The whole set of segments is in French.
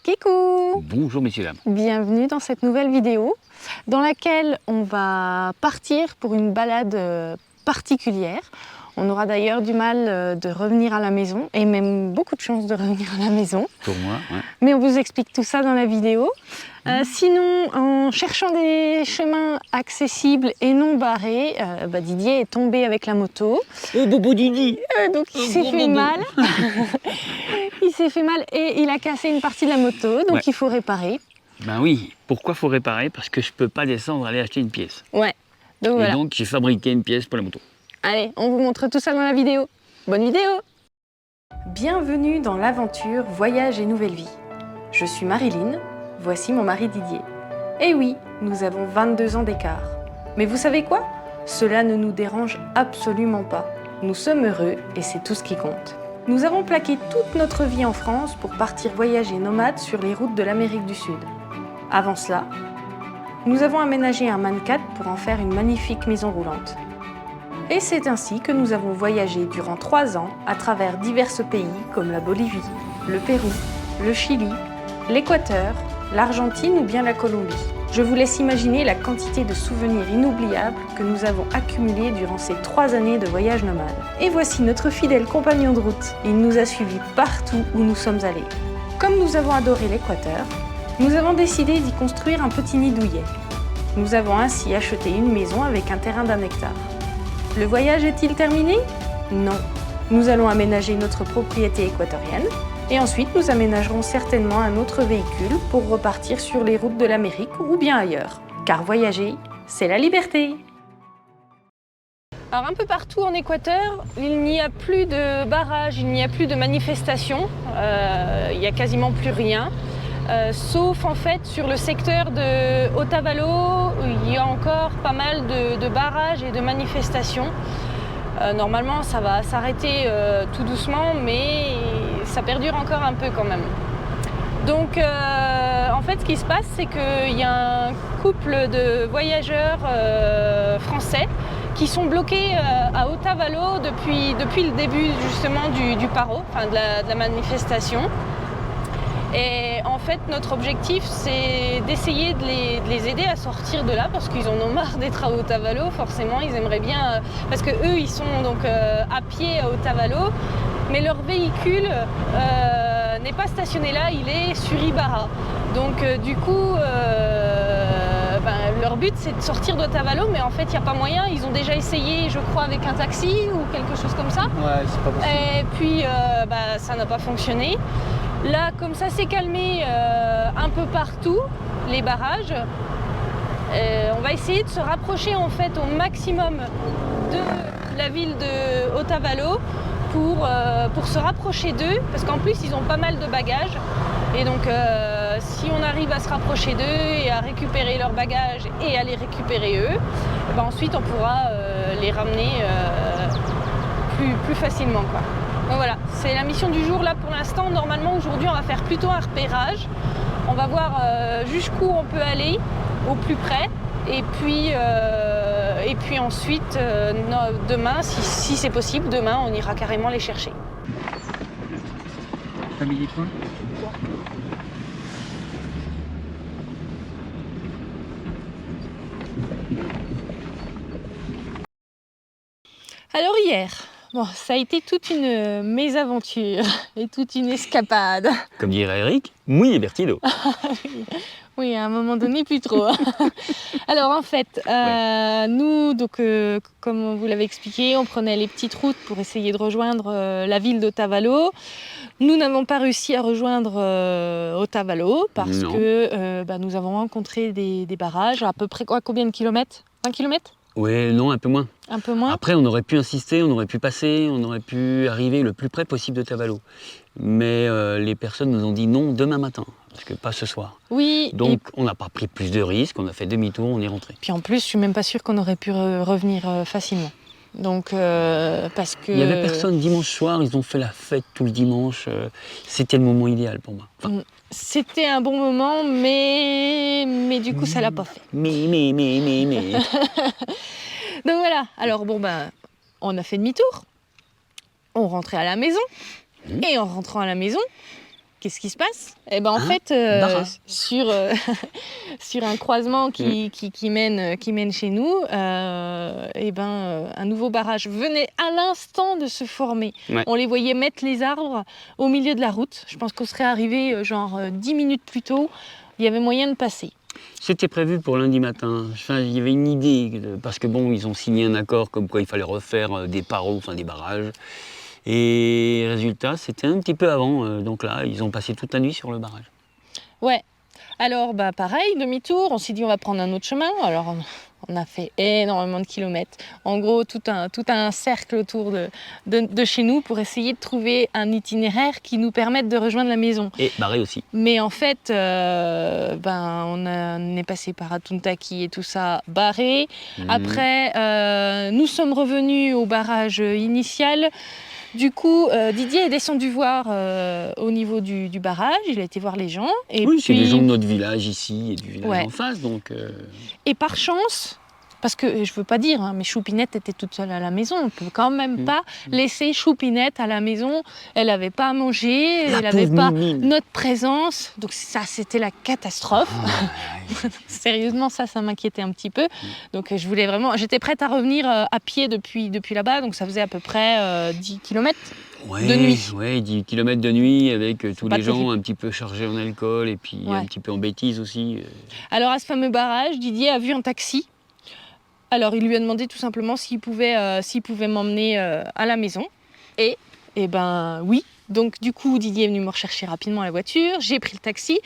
Kikou! Bonjour messieurs dames. Bienvenue dans cette nouvelle vidéo dans laquelle on va partir pour une balade particulière. On aura d'ailleurs du mal de revenir à la maison et même beaucoup de chance de revenir à la maison. Pour moi, ouais. Mais on vous explique tout ça dans la vidéo. Sinon, en cherchant des chemins accessibles et non barrés, Didier est tombé avec la moto. Bobo Didi. Donc il s'est fait mal. Il s'est fait mal et il a cassé une partie de la moto, donc il faut réparer. Ben oui, pourquoi faut réparer? Parce que je peux pas descendre aller acheter une pièce. Ouais, donc voilà. Et donc j'ai fabriqué une pièce pour la moto. Allez, on vous montre tout ça dans la vidéo. Bonne vidéo! Bienvenue dans l'aventure Voyage et Nouvelle Vie. Je suis Marilyn, voici mon mari Didier. Et oui, nous avons 22 ans d'écart. Mais vous savez quoi? Cela ne nous dérange absolument pas. Nous sommes heureux et c'est tout ce qui compte. Nous avons plaqué toute notre vie en France pour partir voyager nomades sur les routes de l'Amérique du Sud. Avant cela, nous avons aménagé un man-4 pour en faire une magnifique maison roulante. Et c'est ainsi que nous avons voyagé durant 3 ans à travers divers pays comme la Bolivie, le Pérou, le Chili, l'Équateur, l'Argentine ou bien la Colombie. Je vous laisse imaginer la quantité de souvenirs inoubliables que nous avons accumulés durant ces 3 années de voyage nomade. Et voici notre fidèle compagnon de route. Il nous a suivis partout où nous sommes allés. Comme nous avons adoré l'Équateur, nous avons décidé d'y construire un petit nid douillet. Nous avons ainsi acheté une maison avec un terrain d'1 hectare. Le voyage est-il terminé? Non. Nous allons aménager notre propriété équatorienne et ensuite nous aménagerons certainement un autre véhicule pour repartir sur les routes de l'Amérique ou bien ailleurs. Car voyager, c'est la liberté! Alors un peu partout en Équateur, il n'y a plus de barrages, il n'y a plus de manifestations, il n'y a quasiment plus rien. Sauf en fait sur le secteur de Otavalo, il y a encore pas mal de barrages et de manifestations. Normalement ça va s'arrêter tout doucement, mais ça perdure encore un peu quand même. Donc en fait ce qui se passe, c'est qu'il y a un couple de voyageurs français qui sont bloqués à Otavalo depuis le début justement du paro, enfin de la manifestation. Et en fait, notre objectif, c'est d'essayer de les aider à sortir de là, parce qu'ils en ont marre d'être à Otavalo. Forcément, ils aimeraient bien, parce que eux, ils sont donc à pied à Otavalo, mais leur véhicule n'est pas stationné là, il est sur Ibarra. Donc du coup, leur but, c'est de sortir d'Otavalo, mais en fait, il n'y a pas moyen. Ils ont déjà essayé, je crois, avec un taxi ou quelque chose comme ça. Ouais, c'est pas possible. Et puis, ça n'a pas fonctionné. Là, comme ça s'est calmé un peu partout, les barrages, on va essayer de se rapprocher en fait au maximum de la ville de Otavalo pour se rapprocher d'eux, parce qu'en plus ils ont pas mal de bagages. Et donc si on arrive à se rapprocher d'eux et à récupérer leurs bagages et à les récupérer eux, ensuite on pourra les ramener plus facilement, quoi. Donc voilà, c'est la mission du jour là pour l'instant. Normalement aujourd'hui on va faire plutôt un repérage. On va voir jusqu'où on peut aller au plus près. Et puis ensuite, demain, si c'est possible, demain on ira carrément les chercher. T'as mis des points? Alors hier, ça a été toute une mésaventure et toute une escapade. Comme dirait Eric, muy divertido. Oui, à un moment donné, plus trop. Alors en fait, nous, donc, comme vous l'avez expliqué, on prenait les petites routes pour essayer de rejoindre la ville d'Otavalo. Nous n'avons pas réussi à rejoindre Otavalo parce que nous avons rencontré des barrages. À peu près combien de kilomètres? 20 kilomètres? Ouais, non, un peu moins. Un peu moins. Après, on aurait pu insister, on aurait pu passer, on aurait pu arriver le plus près possible de Otavalo. Mais les personnes nous ont dit non demain matin, parce que pas ce soir. Oui. Donc on n'a pas pris plus de risques, on a fait demi-tour, on est rentré. Puis en plus, je suis même pas sûre qu'on aurait pu revenir facilement. Donc parce que... Il n'y avait personne dimanche soir, ils ont fait la fête tout le dimanche. C'était le moment idéal pour moi. Enfin, c'était un bon moment, mais du coup, ça l'a pas fait. Mais. Donc voilà, alors on a fait demi-tour, on rentrait à la maison, et en rentrant à la maison, qu'est-ce qui se passe? Eh ben, en Hein? fait, Barras. sur, sur un croisement qui mène chez nous, un nouveau barrage venait à l'instant de se former. Ouais. On les voyait mettre les arbres au milieu de la route. Je pense qu'on serait arrivé 10 minutes plus tôt. Il y avait moyen de passer. C'était prévu pour lundi matin. Enfin, il y avait une idée, parce que bon, ils ont signé un accord comme quoi il fallait refaire des barreaux, enfin des barrages. Et résultat, c'était un petit peu avant. Donc là, ils ont passé toute la nuit sur le barrage. Ouais. Alors, pareil, demi-tour, on s'est dit on va prendre un autre chemin. Alors, on a fait énormément de kilomètres. En gros, tout un cercle autour de chez nous pour essayer de trouver un itinéraire qui nous permette de rejoindre la maison. Et barré aussi. Mais en fait, on est passé par Atuntaki et tout ça barré. Après, nous sommes revenus au barrage initial. Du coup, Didier est descendu voir au niveau du barrage, il a été voir les gens. Et oui, puis... c'est les gens de notre village ici et du village Ouais. en face. Donc, Et par chance, parce que je veux pas dire, hein, mais Choupinette était toute seule à la maison, on peut quand même pas laisser Choupinette à la maison. Elle n'avait pas à manger, elle n'avait pas notre présence. Donc ça, c'était la catastrophe. Sérieusement, ça m'inquiétait un petit peu. Donc je voulais vraiment... J'étais prête à revenir à pied depuis là-bas, donc ça faisait à peu près 10 km. De nuit. Oui, 10 km de nuit avec tous pas les gens terrible. un petit peu chargés en alcool et puis Ouais. un petit peu en bêtises aussi. Alors à ce fameux barrage, Didier a vu un taxi. Alors il lui a demandé tout simplement s'il pouvait m'emmener à la maison. Et ben oui. Donc du coup, Didier est venu me rechercher rapidement à la voiture. J'ai pris le taxi.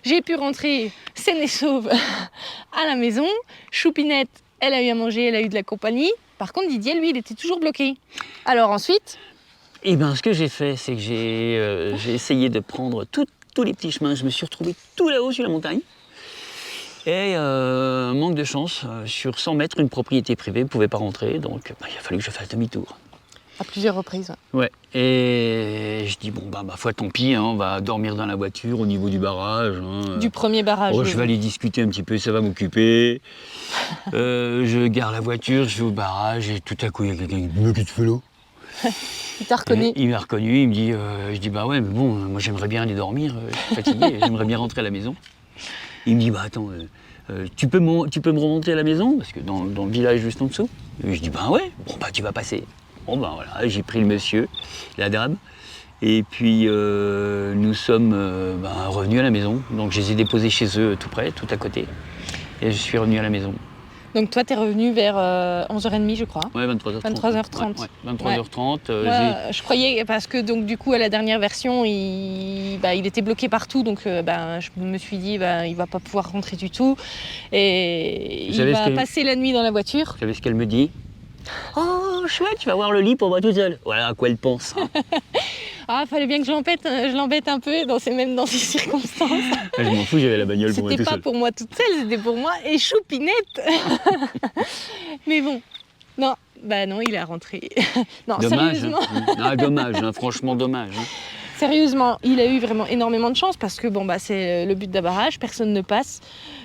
J'ai pu rentrer saine et sauve à la maison. Choupinette, elle a eu à manger, elle a eu de la compagnie. Par contre, Didier, lui, il était toujours bloqué. Alors ensuite... Et bien, ce que j'ai fait, c'est que j'ai essayé de prendre tous les petits chemins. Je me suis retrouvé tout là-haut sur la montagne. Et manque de chance, sur 100 mètres, une propriété privée ne pouvait pas rentrer. Donc, il a fallu que je fasse demi-tour. À plusieurs reprises. Ouais. Et je dis, bon, ma foi, tant pis, hein, on va dormir dans la voiture au niveau du barrage. Hein. Du premier barrage. Je vais aller discuter un petit peu, ça va m'occuper. Je gare la voiture, je vais au barrage et tout à coup, il y a quelqu'un qui me dit, mais qu'est-ce que tu fais là? Il t'a reconnu. Il m'a reconnu, il me dit, je dis, bah ouais, mais bon, moi j'aimerais bien aller dormir, je suis fatigué, j'aimerais bien rentrer à la maison. Il me dit, bah attends, tu peux me remonter à la maison? Parce que dans le village juste en dessous. Et je dis, bah ouais, bon bah tu vas passer. Bon ben voilà, j'ai pris le monsieur, la dame, et puis nous sommes revenus à la maison. Donc je les ai déposés chez eux tout près, tout à côté. Et je suis revenu à la maison. Donc toi, t'es revenu vers 11h30, je crois. Ouais, 23h30. 23h30. Ouais, 23h30. Moi, je croyais, parce que donc, du coup, à la dernière version, il était bloqué partout. Donc je me suis dit, il va pas pouvoir rentrer du tout. Et il va passer la nuit dans la voiture. Vous savez ce qu'elle me dit? Oh, chouette, tu vas voir le lit pour moi toute seule. Voilà à quoi elle pense. Hein. Ah, fallait bien que je l'embête un peu, même dans ces circonstances. Je m'en fous, j'avais la bagnole pour moi toute seule. C'était pas pour moi toute seule, c'était pour moi et Choupinette. Mais bon, non, il est rentré. Non, dommage, sérieusement. Hein. Non, dommage, hein, franchement dommage. Hein. Sérieusement, il a eu vraiment énormément de chance parce que c'est le but d'un barrage, personne ne passe.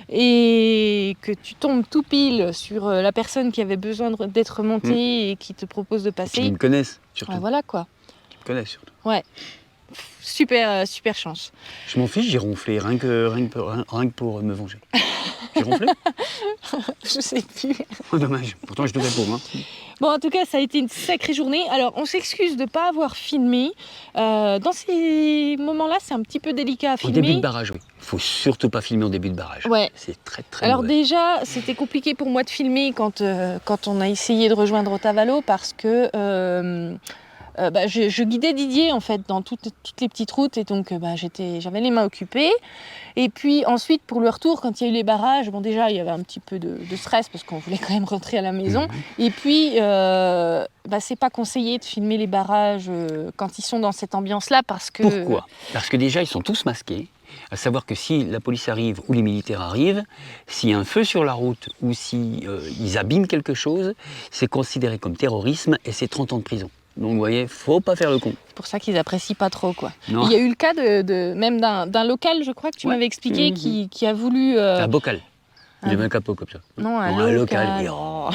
Et que tu tombes tout pile sur la personne qui avait besoin d'être montée et qui te propose de passer. Qui me connaissent, surtout. Ah, voilà quoi. Qui me connaissent, surtout. Ouais. Super chance. Je m'en fiche, j'ai ronflé, rien que pour me venger. J'ai ronflé? Je sais plus. Oh, dommage, pourtant je te réponds. Hein. Bon, en tout cas, ça a été une sacrée journée. Alors, on s'excuse de ne pas avoir filmé. Dans ces moments-là, c'est un petit peu délicat à filmer. Au début de barrage, oui. Il ne faut surtout pas filmer au début de barrage. Ouais. C'est très Alors mauvais. déjà, c'était compliqué pour moi de filmer quand on a essayé de rejoindre Otavalo parce que je guidais Didier en fait dans toutes les petites routes et donc j'avais les mains occupées. Et puis ensuite pour le retour, quand il y a eu les barrages, déjà il y avait un petit peu de stress parce qu'on voulait quand même rentrer à la maison. Et puis c'est pas conseillé de filmer les barrages quand ils sont dans cette ambiance-là parce que... Pourquoi? Parce que déjà ils sont tous masqués. À savoir que si la police arrive ou les militaires arrivent, s'il y a un feu sur la route ou si ils abîment quelque chose, c'est considéré comme terrorisme et c'est 30 ans de prison. Donc vous voyez, faut pas faire le con. C'est pour ça qu'ils apprécient pas trop quoi. Non. Il y a eu le cas même d'un local, je crois que tu m'avais expliqué, qui a voulu... Un bocal. Il avait un capot comme ça. Non, Non, un un local. local. Oh.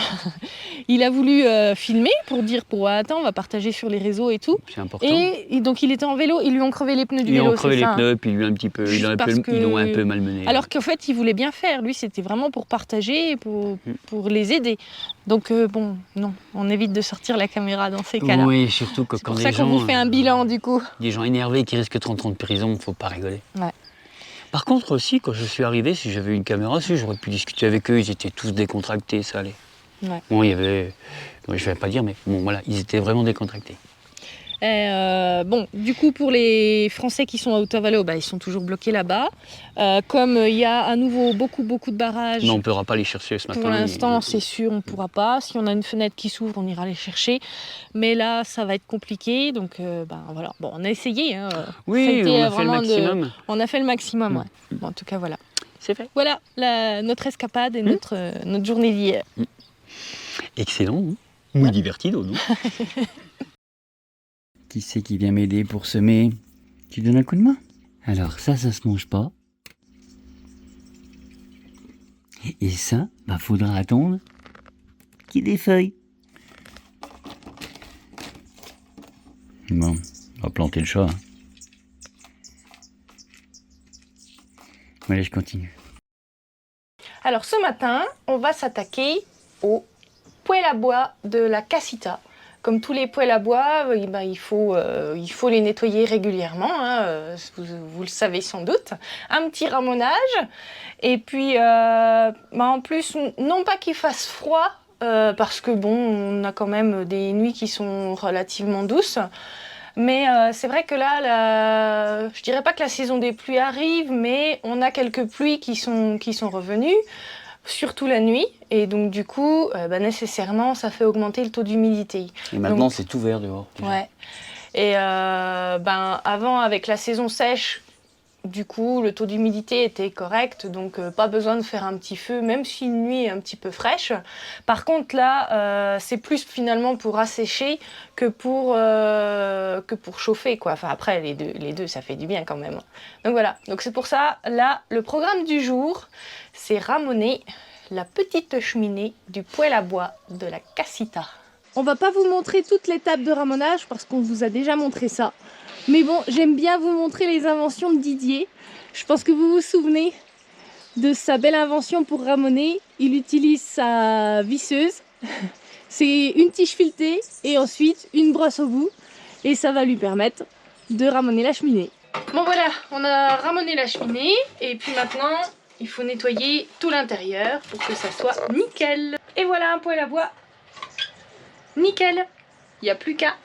Il a voulu filmer pour dire, attends, on va partager sur les réseaux et tout. C'est important. Et donc il était en vélo, ils lui ont crevé les pneus du Ils vélo, ont crevé c'est les ça, pneus, puis lui un petit peu, Juste ils l'ont un peu malmené. Alors qu'en fait, il voulait bien faire. Lui, c'était vraiment pour partager, pour les aider. Donc bon, non, on évite de sortir la caméra dans ces cas-là. Oui, surtout que C'est quand pour des ça qu'on gens, vous fait un bilan du coup. des gens énervés qui risquent 30 ans de prison, faut pas rigoler. Ouais. Par contre aussi, quand je suis arrivé, si j'avais une caméra, si j'aurais pu discuter avec eux, ils étaient tous décontractés, ça allait. Ouais. Bon, il y avait, je vais pas dire, mais bon voilà, ils étaient vraiment décontractés. Bon, du coup, pour les Français qui sont à Otavalo, ils sont toujours bloqués là-bas. Comme il y a à nouveau beaucoup de barrages, Non, on ne pourra pas les chercher ce matin. pour l'instant, c'est sûr, on ne pourra pas. Si on a une fenêtre qui s'ouvre, on ira les chercher. Mais là, ça va être compliqué. Donc, voilà. Bon, on a essayé. Hein. Oui, on a fait le maximum. On a fait le maximum, ouais. Bon, en tout cas, voilà. C'est fait. Voilà notre escapade et notre journée d'hier. Excellent, hein. Muy divertido, non? Qui c'est qui vient m'aider pour semer? Tu donnes un coup de main? Alors ça se mange pas. Et ça, faudra attendre qu'il y ait des feuilles. Bon, on va planter le chat. Hein. Allez, je continue. Alors ce matin, on va s'attaquer au poêle à bois de la Casita. Comme tous les poêles à bois, il faut les nettoyer régulièrement, hein, vous le savez sans doute. Un petit ramonage, et puis en plus, non pas qu'il fasse froid, parce que bon, on a quand même des nuits qui sont relativement douces, mais c'est vrai que là, je dirais pas que la saison des pluies arrive, mais on a quelques pluies qui sont revenues. Surtout la nuit, et donc du coup, nécessairement, ça fait augmenter le taux d'humidité. Et maintenant, c'est tout vert dehors. Déjà. Ouais. Et avant, avec la saison sèche, du coup, le taux d'humidité était correct, donc pas besoin de faire un petit feu, même si une nuit est un petit peu fraîche. Par contre, là, c'est plus finalement pour assécher que pour chauffer, quoi. Enfin, après, les deux, ça fait du bien quand même. Donc voilà, donc c'est pour ça, là, le programme du jour, c'est ramoner la petite cheminée du poêle à bois de la Casita. On va pas vous montrer toute l'étape de ramonage parce qu'on vous a déjà montré ça. Mais bon, j'aime bien vous montrer les inventions de Didier. Je pense que vous vous souvenez de sa belle invention pour ramoner. Il utilise sa visseuse. C'est une tige filetée et ensuite une brosse au bout. Et ça va lui permettre de ramoner la cheminée. Bon voilà, on a ramoné la cheminée. Et puis maintenant, il faut nettoyer tout l'intérieur pour que ça soit nickel. Et voilà un poêle à bois. Nickel. Il n'y a plus qu'à.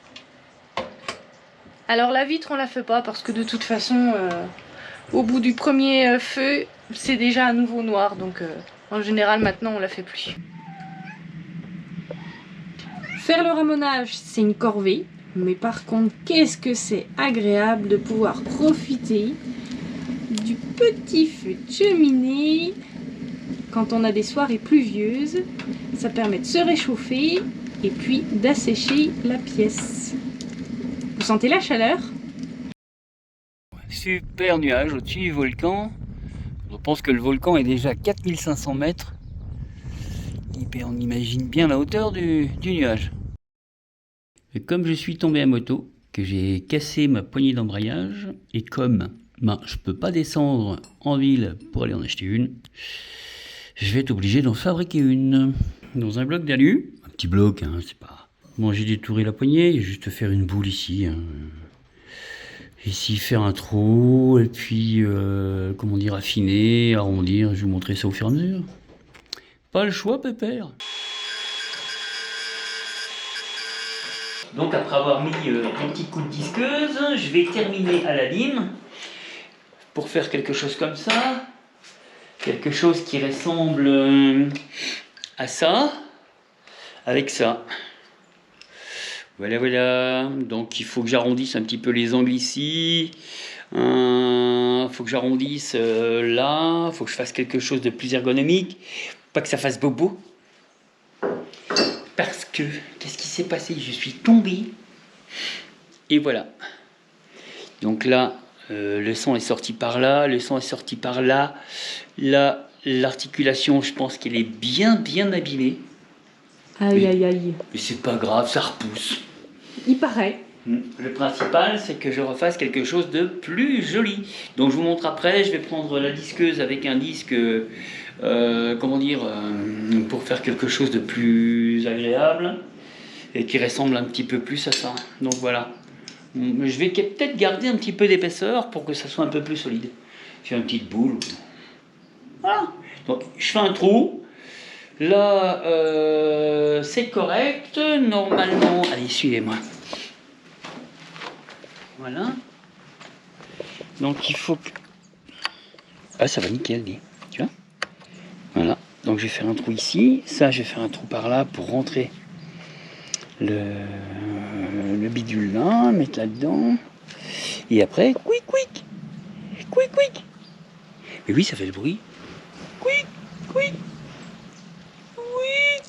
Alors la vitre on la fait pas parce que de toute façon au bout du premier feu c'est déjà à nouveau noir, donc en général maintenant on la fait plus. Faire le ramonage c'est une corvée, mais par contre qu'est-ce que c'est agréable de pouvoir profiter du petit feu de cheminée quand on a des soirées pluvieuses. Ça permet de se réchauffer et puis d'assécher la pièce. Vous sentez la chaleur? Super nuage au-dessus du volcan. Je pense que le volcan est déjà à 4500 mètres. Et on imagine bien la hauteur du nuage. Et comme je suis tombé à moto, que j'ai cassé ma poignée d'embrayage, et comme je peux pas descendre en ville pour aller en acheter une, je vais être obligé d'en fabriquer une. Dans un bloc d'alu, un petit bloc, hein, c'est pas... Bon, j'ai détouré la poignée, juste faire une boule ici. Hein. Ici, faire un trou, et puis, affiner, arrondir. Je vais vous montrer ça au fur et à mesure. Pas le choix, pépère. Donc, après avoir mis un petit coup de disqueuse, je vais terminer à la lime pour faire quelque chose comme ça. Quelque chose qui ressemble à ça, avec ça. Voilà, donc il faut que j'arrondisse un petit peu les angles ici, il faut que j'arrondisse là, il faut que je fasse quelque chose de plus ergonomique, pas que ça fasse bobo. Parce que, qu'est-ce qui s'est passé? Je suis tombé, et voilà. Donc là, le son est sorti par là, le son est sorti par là, là, l'articulation, je pense qu'elle est bien abîmée. Aïe, aïe, aïe. Mais c'est pas grave, ça repousse. Il paraît. Le principal, c'est que je refasse quelque chose de plus joli. Donc je vous montre après, je vais prendre la disqueuse avec un disque, pour faire quelque chose de plus agréable et qui ressemble un petit peu plus à ça. Donc voilà. Je vais peut-être garder un petit peu d'épaisseur pour que ça soit un peu plus solide. Je fais une petite boule. Voilà. Donc je fais un trou. Là, c'est correct. Normalement, allez, suivez-moi. Voilà. Donc il faut que... Ah, ça va nickel, dit. Tu vois? Voilà. Donc je vais faire un trou ici. Ça, je vais faire un trou par là pour rentrer le bidule là, mettre là-dedans. Et après, quick, quick. Quick, quick. Mais oui, ça fait le bruit. Quick, quick. Quick.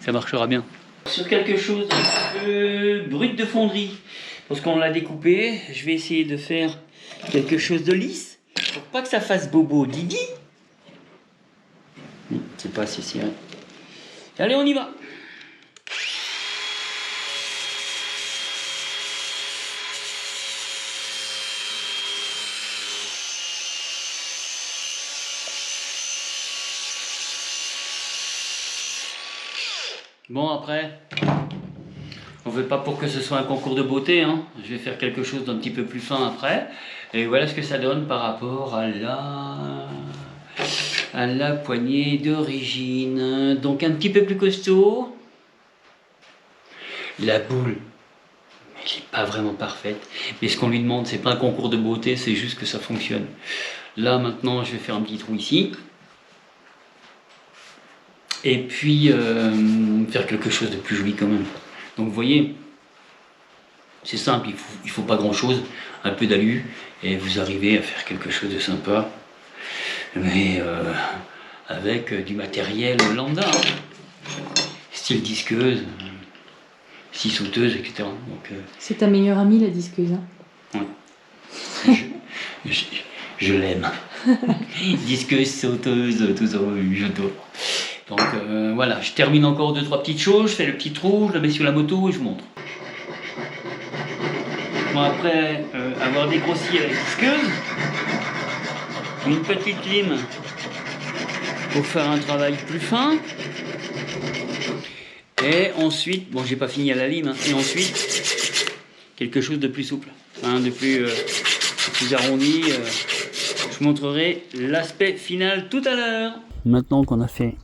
Ça marchera bien. Sur quelque chose d'un peu brut de fonderie. Parce qu'on l'a découpé, je vais essayer de faire quelque chose de lisse pour pas que ça fasse bobo didi. C'est pas assez serré. Allez, on y va. Bon, après, on ne fait pas pour que ce soit un concours de beauté, hein. Je vais faire quelque chose d'un petit peu plus fin après. Et voilà ce que ça donne par rapport à la poignée d'origine. Donc un petit peu plus costaud. La boule, elle n'est pas vraiment parfaite. Mais ce qu'on lui demande, c'est pas un concours de beauté, c'est juste que ça fonctionne. Là, maintenant, je vais faire un petit trou ici. Et puis, faire quelque chose de plus joli quand même. Donc vous voyez, c'est simple, il faut pas grand chose, un peu d'alu, et vous arrivez à faire quelque chose de sympa, mais avec du matériel lambda, style disqueuse, scie sauteuse, etc. Donc, c'est ta meilleure amie, la disqueuse. Hein. Ouais. Je l'aime. Disqueuse, sauteuse, tout ça, j'adore. Donc voilà, je termine encore 2-3 petites choses, je fais le petit trou, je le mets sur la moto et je montre. Bon, après avoir dégrossi avec la disqueuse, une petite lime pour faire un travail plus fin. Et ensuite, bon, j'ai pas fini à la lime, hein, et ensuite quelque chose de plus souple, hein, de plus arrondi. Je vous montrerai l'aspect final tout à l'heure. Maintenant qu'on a fait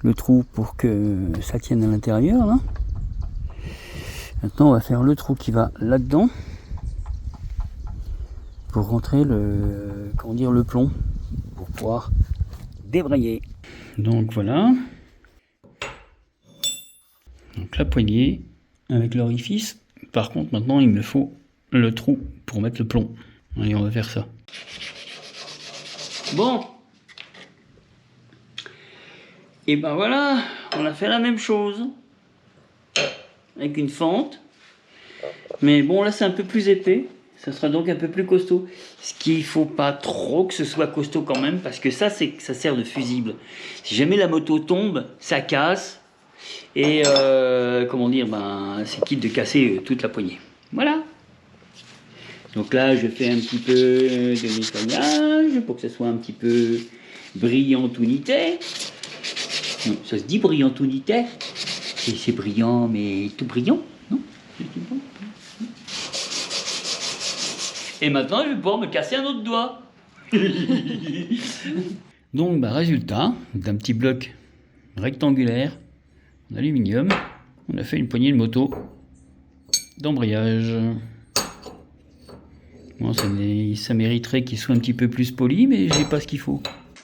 le trou pour que ça tienne à l'intérieur là. Maintenant on va faire le trou qui va là-dedans pour rentrer le plomb pour pouvoir débrayer. Donc voilà. Donc la poignée avec l'orifice. Par contre maintenant il me faut le trou pour mettre le plomb. Allez, on va faire ça. Bon. Et ben voilà, on a fait la même chose avec une fente, mais bon là c'est un peu plus épais, ça sera donc un peu plus costaud. Ce qu'il faut pas trop que ce soit costaud quand même, parce que ça sert de fusible. Si jamais la moto tombe, ça casse et c'est quitte de casser toute la poignée. Voilà. Donc là je fais un petit peu de nettoyage pour que ça soit un petit peu brillantounité. Non, ça se dit brillantounité. C'est brillant, mais tout brillant, non? Et maintenant, je vais pouvoir me casser un autre doigt. Donc, résultat d'un petit bloc rectangulaire en aluminium, on a fait une poignée de moto d'embrayage. Bon, ça mériterait qu'il soit un petit peu plus poli, mais j'ai pas ce qu'il faut.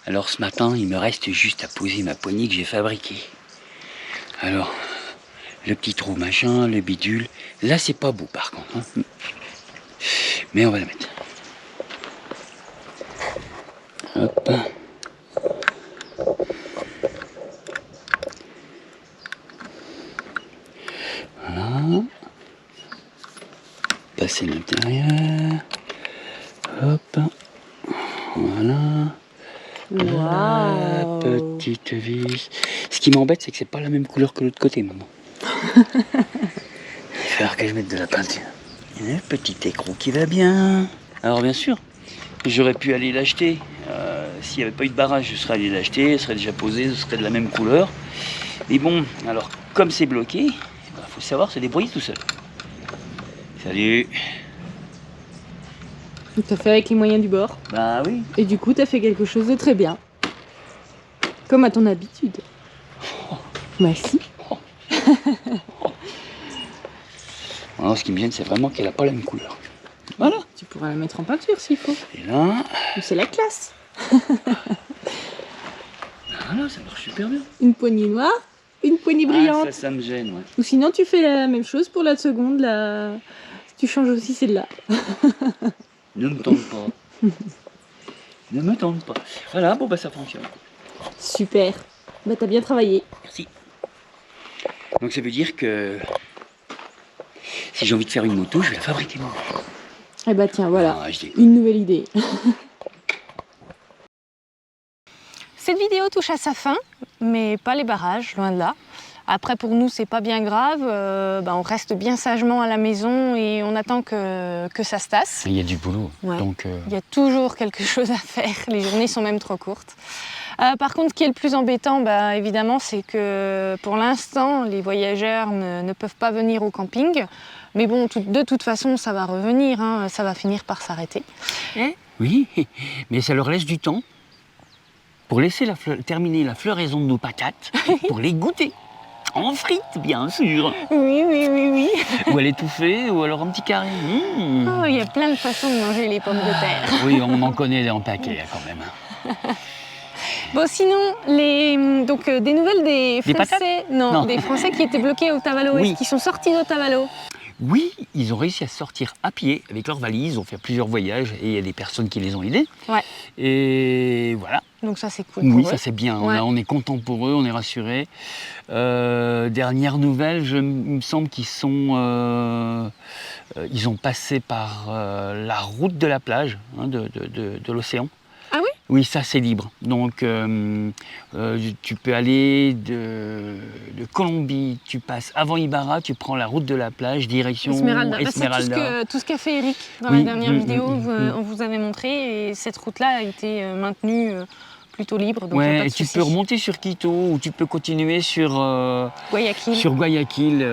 Alors ce matin, il me reste juste à poser ma poignée que j'ai fabriquée. Alors, le petit trou machin, le bidule. Là, c'est pas beau par contre. Hein. Mais on va la mettre. Hop. Voilà. Passer l'intérieur. Hop. Voilà. Waouh. Petite vis. Ce qui m'embête, c'est que c'est pas la même couleur que l'autre côté, maman. Il va falloir que je mette de la peinture. Il y a un petit écrou qui va bien. Alors bien sûr, j'aurais pu aller l'acheter. S'il n'y avait pas eu de barrage, je serais allé l'acheter, elle serait déjà posée, ce serait de la même couleur. Mais bon, alors comme c'est bloqué, il faut savoir se débrouiller tout seul. Salut. T'as fait avec les moyens du bord. Bah oui. Et du coup, t'as fait quelque chose de très bien. Comme à ton habitude. Merci. Alors, ce qui me gêne, c'est vraiment qu'elle n'a pas la même couleur. Voilà. Tu pourras la mettre en peinture s'il faut. Et là, C'est la classe. voilà, ça marche super bien. Une poignée noire, une poignée brillante. Ah, ça me gêne, ouais. Ou sinon, tu fais la même chose pour la seconde. Tu changes aussi celle-là. Ne me tente pas. Ne me tente pas. Voilà, bon bah ça fonctionne. Super. Bah, t'as bien travaillé. Merci. Donc ça veut dire que si j'ai envie de faire une moto, je vais la fabriquer moi. Eh bah, tiens, voilà. Ah, je déconne. Une nouvelle idée. Cette vidéo touche à sa fin, mais pas les barrages, loin de là. Après, pour nous, c'est pas bien grave. On reste bien sagement à la maison et on attend que ça se tasse. Il y a du boulot, Ouais. donc Il y a toujours quelque chose à faire. Les journées sont même trop courtes. Par contre, ce qui est le plus embêtant, évidemment, c'est que pour l'instant, les voyageurs ne peuvent pas venir au camping. Mais bon, de toute façon, ça va revenir, hein, ça va finir par s'arrêter. oui, mais ça leur laisse du temps pour laisser terminer la floraison de nos patates, pour les goûter. En frites, bien sûr. Oui, oui, oui, oui. Ou à l'étouffer, ou alors en petit carré. Mmh. Oh, il y a plein de façons de manger les pommes de terre. Oui, on en connaît en paquet quand même. Bon, sinon, des nouvelles des patates Français, Non. des Français qui étaient bloqués à Otavalo, Oui. qui sont sortis d'Otavalo. Oui, ils ont réussi à sortir à pied avec leurs valises, ils ont fait plusieurs voyages et il y a des personnes qui les ont aidés. Ouais. Et voilà. Donc ça, c'est cool Oui, pour ça eux. c'est bien, Ouais. on est content pour eux, on est rassurés. Dernière nouvelle, il me semble qu'ils ils ont passé par la route de la plage, hein, de l'océan. Ah oui? Oui, ça c'est libre. Donc tu peux aller de Colombie, tu passes avant Ibarra, tu prends la route de la plage, direction Esmeralda. Esmeralda. C'est tout ce qu'a fait Eric dans Oui, la dernière vidéo, mm. on vous avait montré, et cette route-là a été maintenue plutôt libre. Donc y a Ouais, pas de et tu souci. peux remonter sur Quito ou tu peux continuer sur Guayaquil.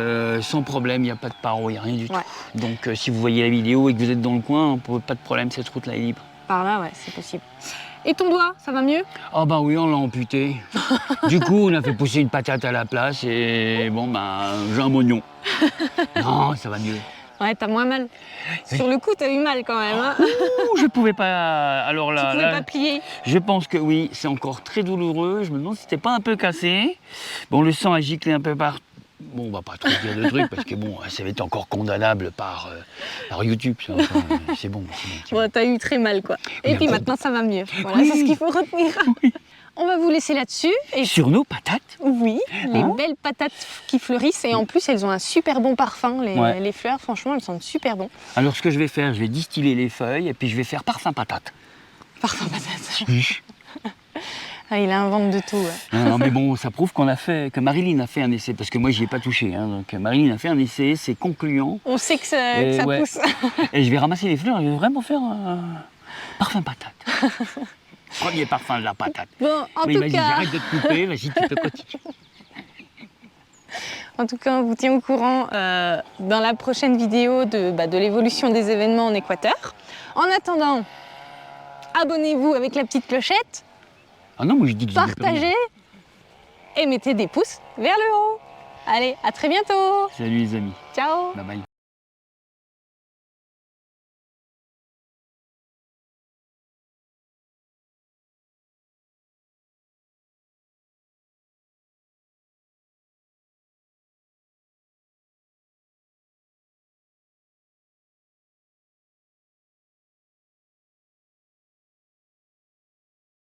sans problème, il n'y a pas de paro, il n'y a rien du tout. Ouais. Donc si vous voyez la vidéo et que vous êtes dans le coin, pas de problème, cette route-là est libre. Par là, ouais, c'est possible. Et ton doigt, ça va mieux? Ah bah oui, on l'a amputé. Du coup, on a fait pousser une patate à la place et bon, j'ai un moignon. Non, ça va mieux. Ouais, t'as moins mal. Oui. Sur le coup, t'as eu mal quand même. Hein. Ouh, je pouvais pas. Alors Tu là, pouvais pas plier. je pense que oui, c'est encore très douloureux. Je me demande si c'était pas un peu cassé. Bon, le sang a giclé un peu partout. Bon, on va pas trop dire de trucs parce que bon, ça va être encore condamnable par YouTube. Ça. Enfin, c'est bon. Bon, t'as eu très mal, quoi. Et Oui, puis bon. maintenant, ça va mieux. Voilà, Oui. c'est ce qu'il faut retenir. Oui. On va vous laisser là-dessus. Et Sur nos patates. oui, les Hein? belles patates qui fleurissent. Et en plus, elles ont un super bon parfum. Ouais. Les fleurs, franchement, elles sentent super bon. Alors, ce que je vais faire, je vais distiller les feuilles et puis je vais faire parfum patate. Parfum patate. Ah, il invente de tout. Ouais. Non, mais bon, ça prouve que Marilyn a fait un essai, parce que moi, j'y ai pas touché. Hein, donc, Marilyn a fait un essai, c'est concluant. On sait que ça ouais. pousse. Et je vais ramasser les fleurs et je vais vraiment faire un parfum patate. Premier parfum de la patate. Bon, Oui, vas-y, j'arrête de te couper, vas-y, tu peux continuer. En tout cas, on vous tient au courant dans la prochaine vidéo de l'évolution des événements en Équateur. En attendant, abonnez-vous avec la petite clochette, Ah non, moi je dis que je dis plus rien. partagez et mettez des pouces vers le haut. Allez, à très bientôt. Salut les amis. Ciao. Bye bye.